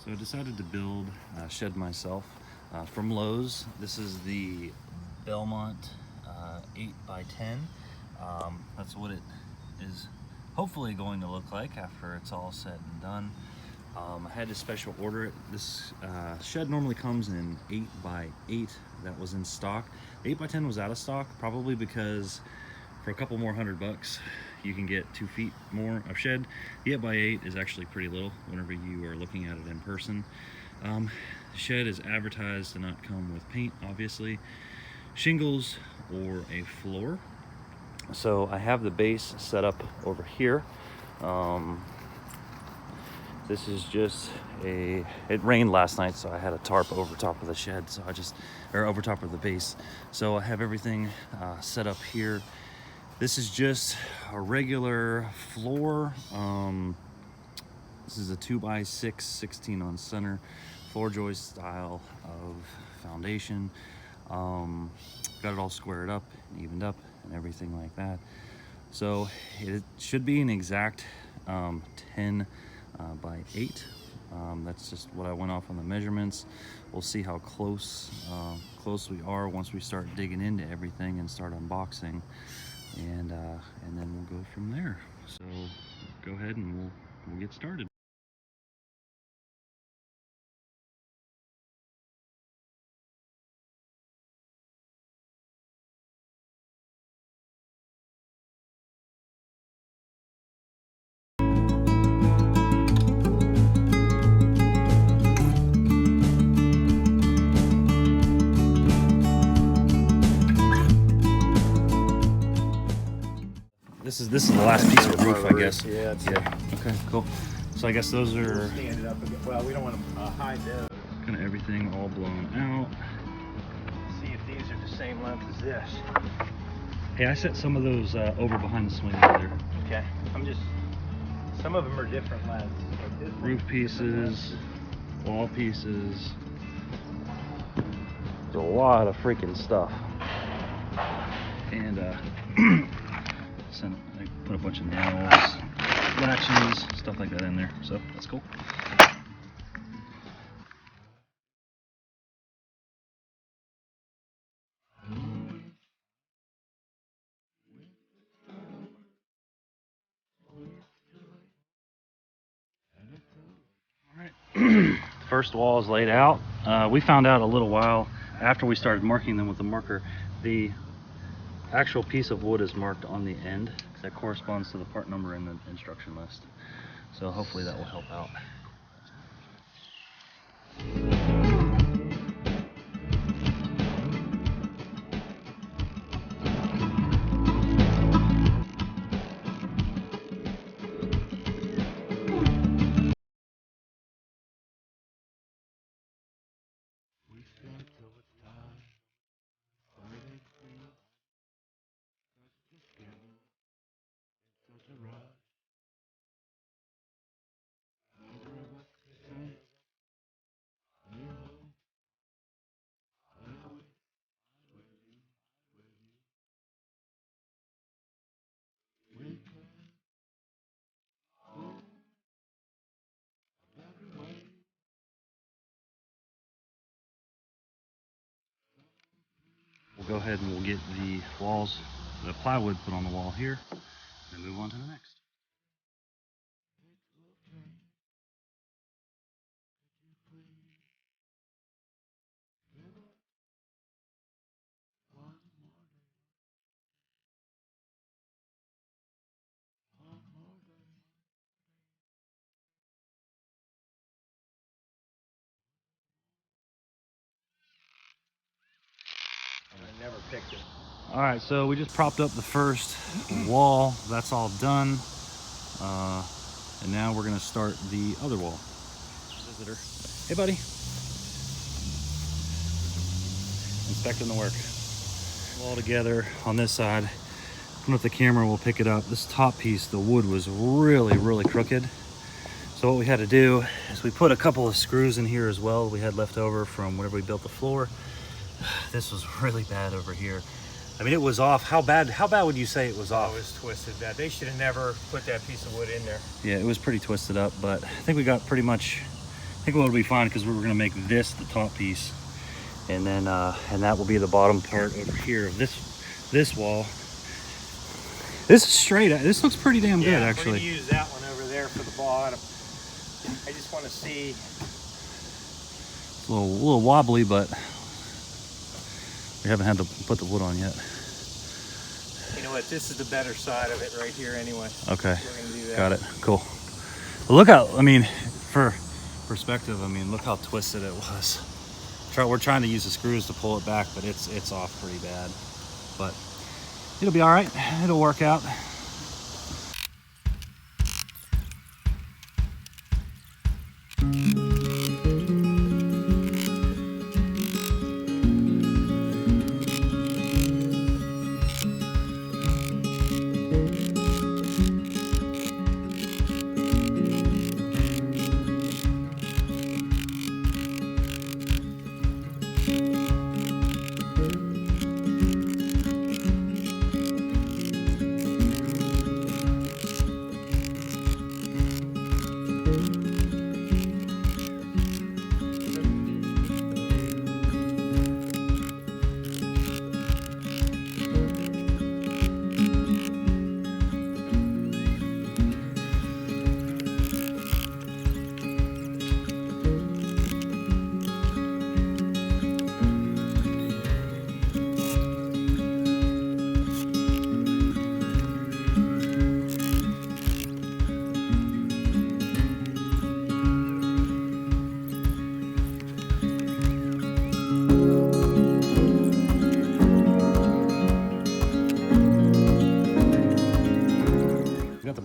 So I decided to build a shed myself from Lowe's. This is the Belmont 8x10. That's what it is hopefully going to look like after it's all said and done. I had to special order it. This shed normally comes in 8x8. That was in stock. The 8x10 was out of stock, probably because for a couple more $100 you can get 2 feet more of shed. The 8x8 is actually pretty little whenever you are looking at it in person. The shed is advertised to not come with paint, obviously, shingles, or a floor. So I have the base set up over here. This is just it rained last night, so I had a tarp over top of the shed, so over top of the base. So I have everything set up here. This is just a regular floor. This is a 2x6, 16 on center, floor joist style of foundation. Got it all squared up and evened up and everything like that. So it should be an exact 10 by 8. That's just what I went off on the measurements. We'll see how close we are once we start digging into everything and start unboxing, and then we'll go from there. So go ahead and we'll get started. This is the last piece of roof, I guess. Yeah. Okay, cool. So I guess those are Stand it up again. Well, we don't want to hide those. kind of everything all blown out. See if these are the same length as this. Hey, I set some of those over behind the swing there. Okay. Some of them are different lengths. Like this Roof pieces, wall pieces. There's a lot of freaking stuff. And I put a bunch of nails, latches, stuff like that in there. So that's cool. First wall is laid out. We found out a little while after we started marking them with the marker, the actual piece of wood is marked on the end. That corresponds to the part number in the instruction list. So hopefully that will help out. We'll go ahead and we'll get the walls, the plywood put on the wall here, and move on to the next. I never picked it. All right, so we just propped up the first wall. That's all done. And now we're gonna start the other wall. Visitor. Hey, buddy. Inspecting the work. All together on this side. Come with the camera, we'll pick it up. This top piece, the wood was really crooked. So what we had to do is we put a couple of screws in here as well we had left over from whenever we built the floor. This was really bad over here. I mean, it was off. How bad would you say it was off? Oh, it was twisted. They should have never put that piece of wood in there. Yeah, it was pretty twisted up, but I think we got pretty much think it'll be fine because we're gonna make this the top piece, and then and that will be the bottom part over here of this wall. This is straight. This looks pretty damn good, actually. We're gonna use that one over there for the bottom. I just want to see. It's a little wobbly, but we haven't had to put the wood on yet. You know what? This is the better side of it right here, anyway. Okay. We're gonna do that. Got it. Cool. Well, look how, I mean, for perspective, I mean, look how twisted it was. We're trying to use the screws to pull it back, but it's off pretty bad. But it'll be all right. It'll work out.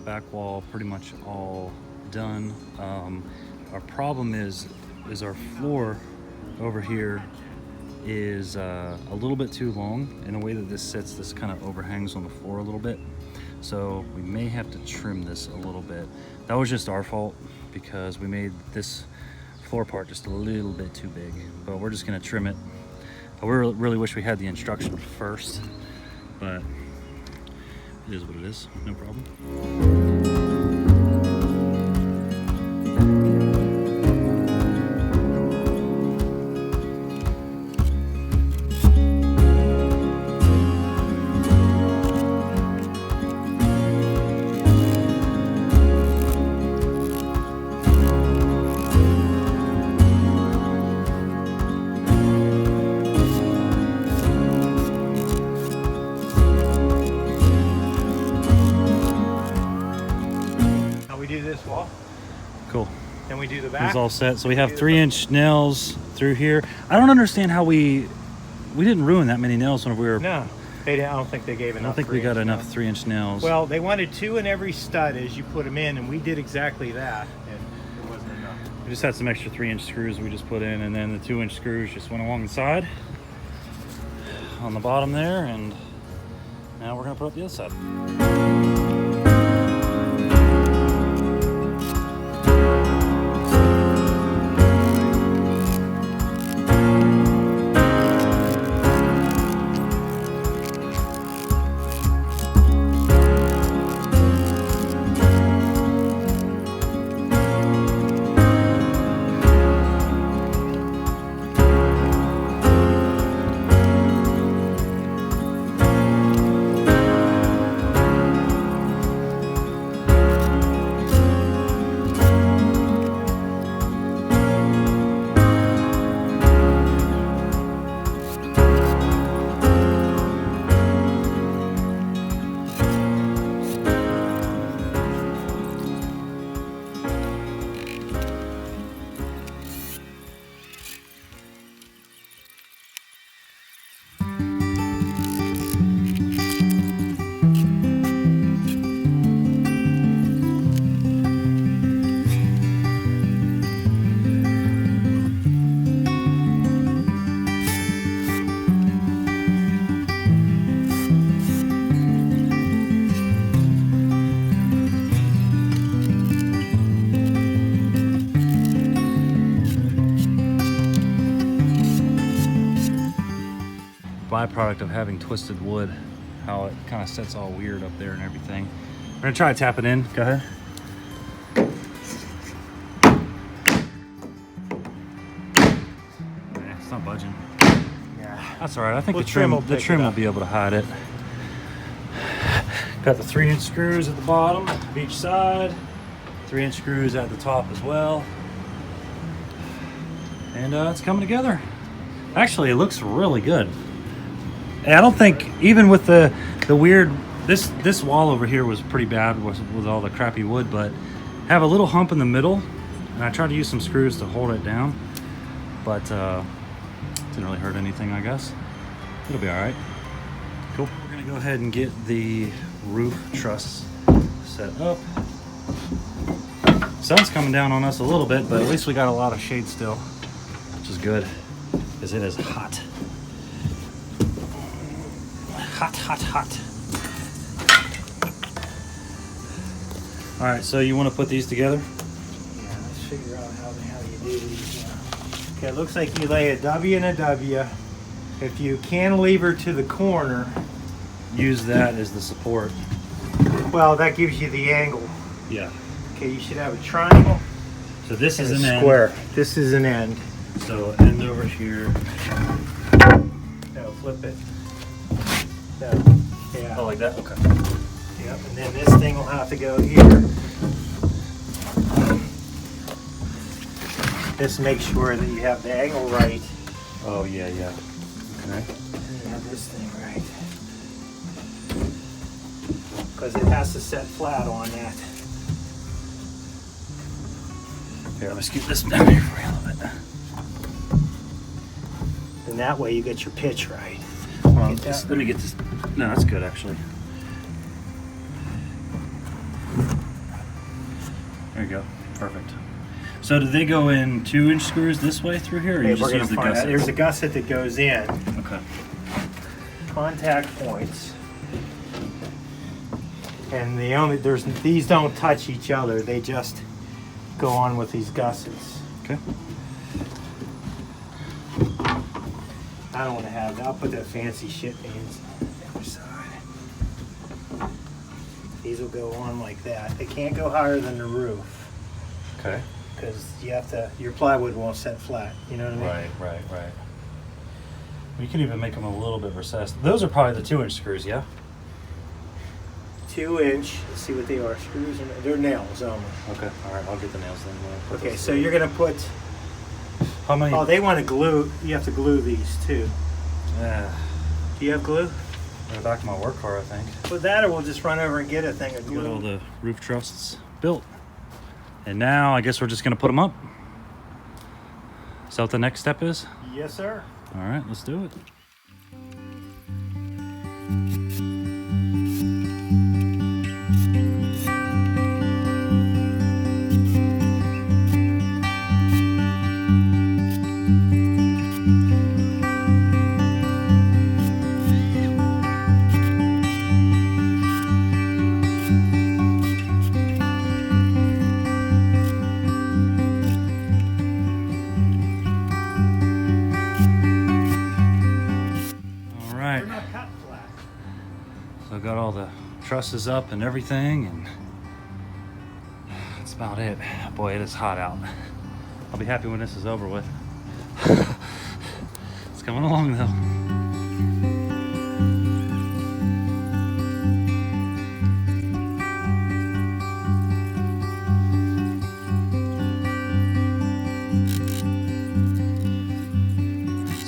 Back wall pretty much all done. Our problem is our floor over here is a little bit too long. In a way that this sits, this kind of overhangs on the floor a little bit. So we may have to trim this a little bit. That was just our fault because we made this floor part just a little bit too big, but we're just gonna trim it. I really wish we had the instruction first, but it is what it is, no problem. Wall. Cool. Then we do the back. It's all set. So we have 3-inch nails through here. I don't understand how we didn't ruin that many nails when we were. No, I don't think they gave enough. I don't think we got enough 3-inch nails. Well, they wanted 2 in every stud as you put them in, and we did exactly that, and it wasn't enough. We just had some extra 3-inch screws we just put in, and then the 2-inch screws just went along the side on the bottom there, and now we're gonna put up the other side. Byproduct of having twisted wood, how it kind of sets all weird up there and everything. We're gonna try to tap it in. Go ahead. It's not budging. Yeah. That's all right. I think Well, the trim pick it will up. be able to hide it. Got the 3-inch screws at the bottom of each side. 3-inch screws at the top as well. And it's coming together. Actually, it looks really good. And I don't think, even with the weird, this wall over here was pretty bad with all the crappy wood, but have a little hump in the middle, and I tried to use some screws to hold it down, but didn't really hurt anything, I guess. It'll be all right. Cool. We're gonna go ahead and get the roof truss set up. Sun's coming down on us a little bit, but at least we got a lot of shade still, which is good, because it is hot. Hot. All right, so you want to put these together? Yeah, let's figure out how the hell you do these now. Okay, it looks like you lay a W and a W. If you cantilever to the corner, Use that as the support. well, that gives you the angle. Yeah. Okay, you should have a triangle So this and is a an square. This is an end. end. So end over here. No, flip it. No. Yeah. Oh, like that? Okay. Yep, and then this thing will have to go here. Just make sure that you have the angle right. Oh, yeah. Okay. And you have this thing right. Because it has to set flat on that. Here, let me scoot this down here for you a little bit. And that way you get your pitch right. Hold on, Get that. let me get this. No, that's good actually. There you go. Perfect. So do they go in 2-inch screws this way through here, or Okay, you we're just gonna use the find out. gusset? There's a gusset that goes in. Okay. Contact points. And these don't touch each other. They just go on with these gussets. Okay. I don't want to have that. I'll put that fancy shit means on the other side. These will go on like that. They can't go higher than the roof Okay. because your plywood won't set flat. You know what I mean? Right. You can even make them a little bit recessed. Those are probably the 2-inch screws, yeah? 2-inch. Let's see what they are. Screws and they're nails only. Okay. All right. I'll get the nails then. We'll put Okay, those so through. you're gonna put. How many? Oh, they want to glue. You have to glue these too. Yeah. Do you have glue? Go back to my work car, I think. With that, or we'll just run over and get a thing of Get all glue. the roof trusses built. And now I guess we're just gonna put them up. Is that what the next step is? Yes, sir. All right, let's do it. All right. They're not cut flat. So I got all the trusses up and everything, and that's about it. Boy, it is hot out. I'll be happy when this is over with. It's coming along though.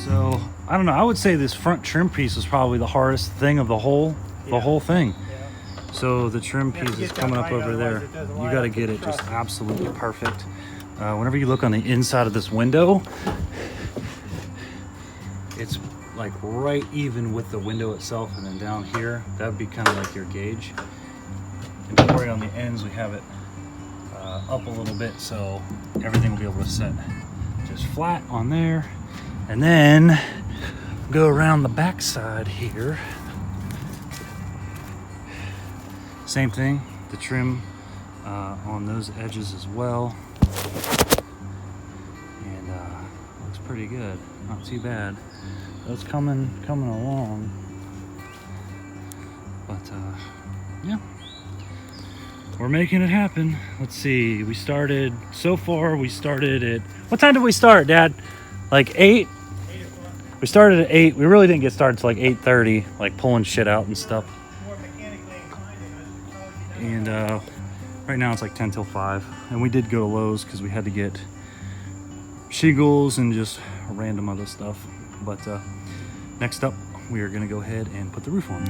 So I don't know. I would say this front trim piece is probably the hardest thing of the whole thing. Yeah. So the trim You have to piece is get that coming up right, over there. otherwise it doesn't You line got to up get with it the just truss. absolutely perfect. Whenever you look on the inside of this window, it's like right even with the window itself, and then down here, that would be kind of like your gauge. And right on the ends, we have it up a little bit, so everything will be able to set just flat on there. And then go around the back side here. Same thing, the trim on those edges as well. And looks pretty good, not too bad. So it's coming along. But yeah, we're making it happen. Let's see, so far we started at, what time did we start, Dad? Like 8? We started at 8. We really didn't get started till like 8:30, like pulling shit out and stuff. More mechanically inclined, And right now it's like 10 till 5. And we did go to Lowe's because we had to get shingles and just random other stuff. But next up, we are gonna go ahead and put the roof on.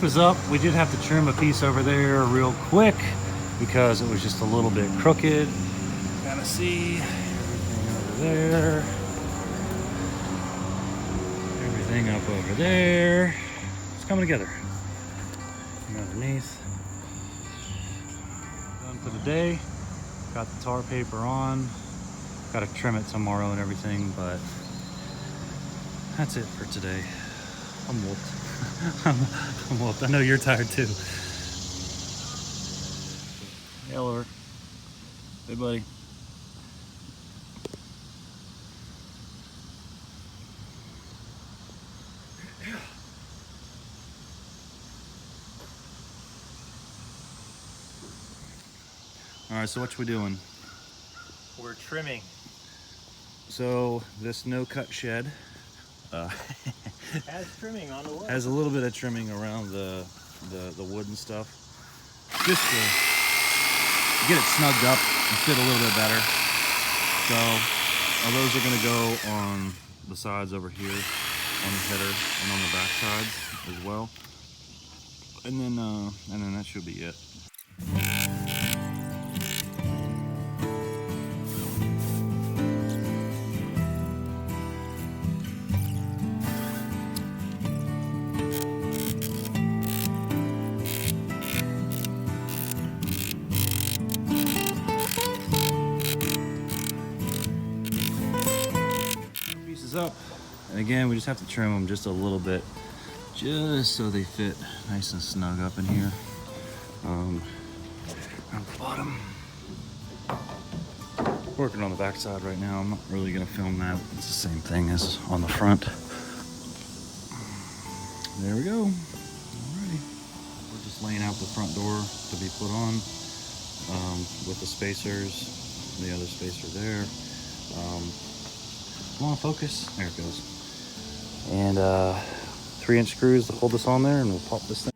Is up. We did have to trim a piece over there real quick because it was just a little bit crooked. Kind of see everything over there, everything up over there. It's coming together. And underneath. Done for the day. Got the tar paper on. Got to trim it tomorrow and everything, but that's it for today. I'm whooped. I'm whooped. I know you're tired too. Hey, Oliver. Hey, buddy. All right, so what we doing? We're trimming. So this no-cut shed Has trimming on the wood. has a little bit of trimming around the wood and stuff, just to get it snugged up and fit a little bit better. So those are going to go on the sides over here, on the header and on the back sides as well. And then that should be it. Up, and again we just have to trim them just a little bit, just so they fit nice and snug up in here on the bottom. Working on the back side right now. I'm not really going to film that. It's the same thing as on the front. There we go. Alrighty, we're just laying out the front door to be put on with the spacers, the other spacer there. Come on, focus. There it goes. And 3-inch screws to hold this on there, and we'll pop this thing.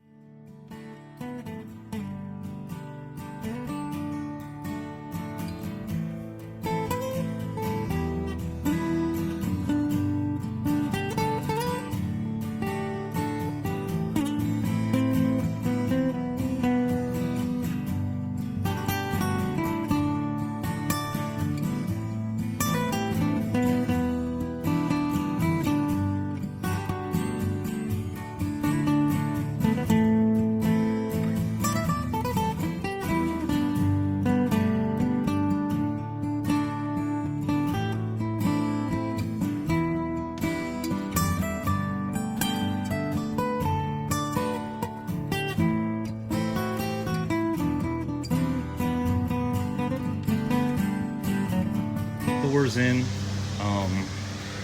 Doors in.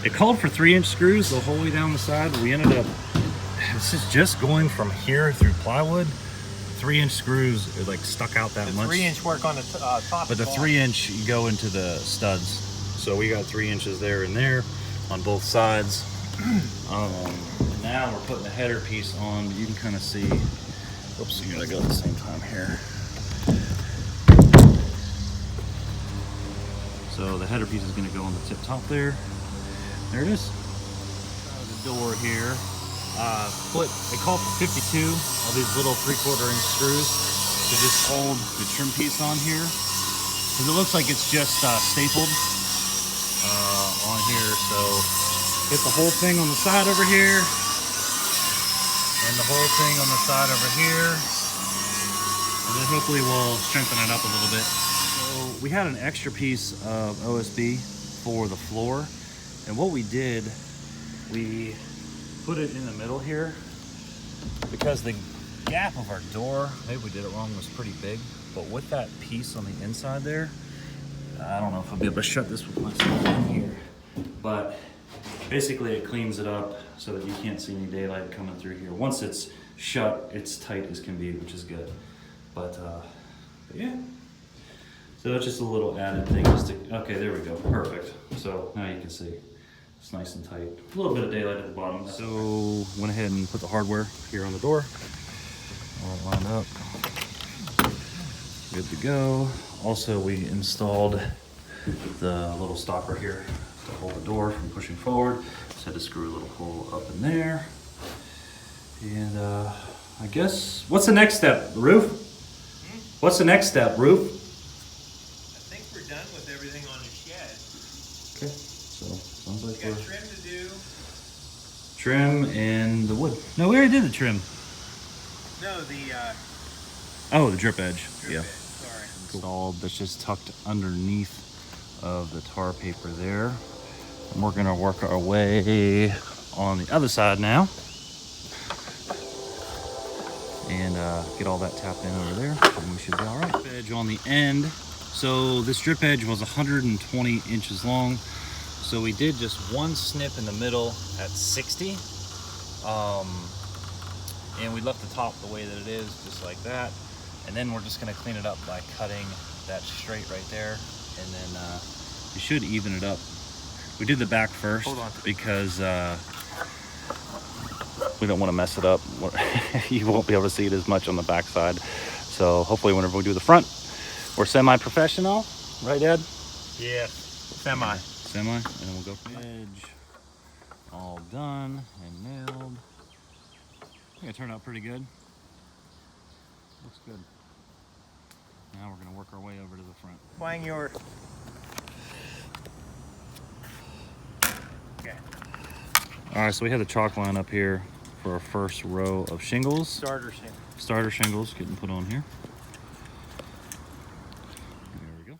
It called for 3-inch screws the whole way down the side, but we ended up, this is just going from here through plywood. 3-inch screws are like stuck out that much. 3-inch work on the top. But the 3-inch you go into the studs. So we got 3 inches there and there on both sides. And now we're putting the header piece on. You can kind of see. Oops, you gotta go at the same time here. So the header piece is going to go on the tip top there. There it is. The door here. It called for 52 of these little 3/4-inch screws to just hold the trim piece on here. Because it looks like it's just stapled on here. So hit the whole thing on the side over here. And the whole thing on the side over here. And then hopefully we'll strengthen it up a little bit. We had an extra piece of OSB for the floor. And what we did, we put it in the middle here because the gap of our door, maybe we did it wrong, was pretty big. But with that piece on the inside there, I don't know if I'll be able to shut this with myself in here. But basically it cleans it up so that you can't see any daylight coming through here. Once it's shut, it's tight as can be, which is good. But yeah. So that's just a little added thing. Okay, there we go, perfect. So now you can see it's nice and tight. A little bit of daylight at the bottom. So went ahead and put the hardware here on the door. All lined up. Good to go. Also, we installed the little stopper here to hold the door from pushing forward. Just had to screw a little hole up in there. And I guess, what's the next step? The roof? What's the next step? Roof? I think we're done with everything on the shed. Okay, so sounds like We we're... got trim to do. Trim and the wood. No, we already did the trim. No, the Oh, the drip edge. drip Yeah. edge, sorry. Installed, that's just tucked underneath of the tar paper there. And we're gonna work our way on the other side now. And get all that tapped in over there, and we should be all right. Drip edge on the end. So this drip edge was 120 inches long. So we did just one snip in the middle at 60. And we left the top the way that it is, just like that. And then we're just gonna clean it up by cutting that straight right there. And then we should even it up. We did the back first because we don't want to mess it up. You won't be able to see it as much on the back side. So hopefully whenever we do the front, we're semi-professional. Right, Dad? Yeah, semi. Semi, and then we'll go from edge. All done and nailed. I think it turned out pretty good. Looks good. Now we're gonna work our way over to the front. Applying your... Okay. All right, so we have the chalk line up here for our first row of shingles. Starter shingles getting put on here. There we go.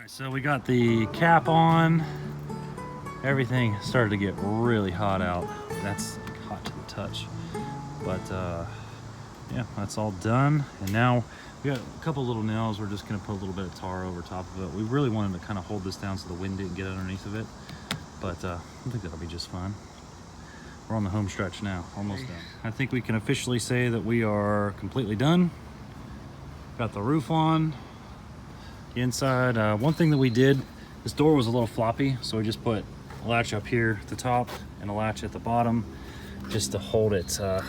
So we got the cap on. Everything started to get really hot out. That's like hot to the touch. But yeah, that's all done. And now we got a couple little nails. We're just gonna put a little bit of tar over top of it. We really wanted to kind of hold this down so the wind didn't get underneath of it. But I think that'll be just fine. We're on the home stretch now, almost done. I think we can officially say that we are completely done. Got the roof on. Inside, one thing that we did, this door was a little floppy, so we just put a latch up here at the top and a latch at the bottom just to hold it, hold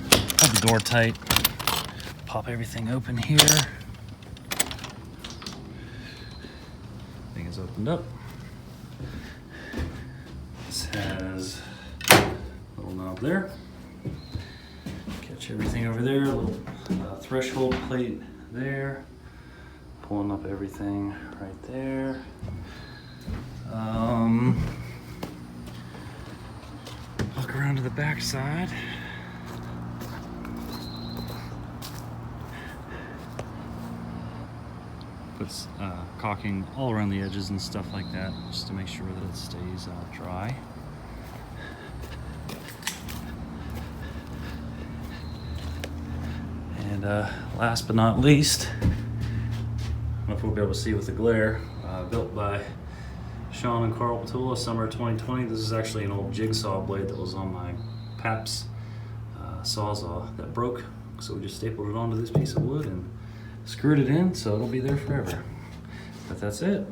the door tight. Pop everything open here. Thing is opened up. This has a little knob there. Catch everything over there, a little threshold plate there. Pulling up everything right there. Walk around to the back side. Puts caulking all around the edges and stuff like that, just to make sure that it stays dry. And last but not least, I don't know if we'll be able to see with the glare, built by Sean and Carl Patula, summer of 2020. This is actually an old jigsaw blade that was on my Pap's Sawzall that broke. So we just stapled it onto this piece of wood and screwed it in, so it'll be there forever. But that's it.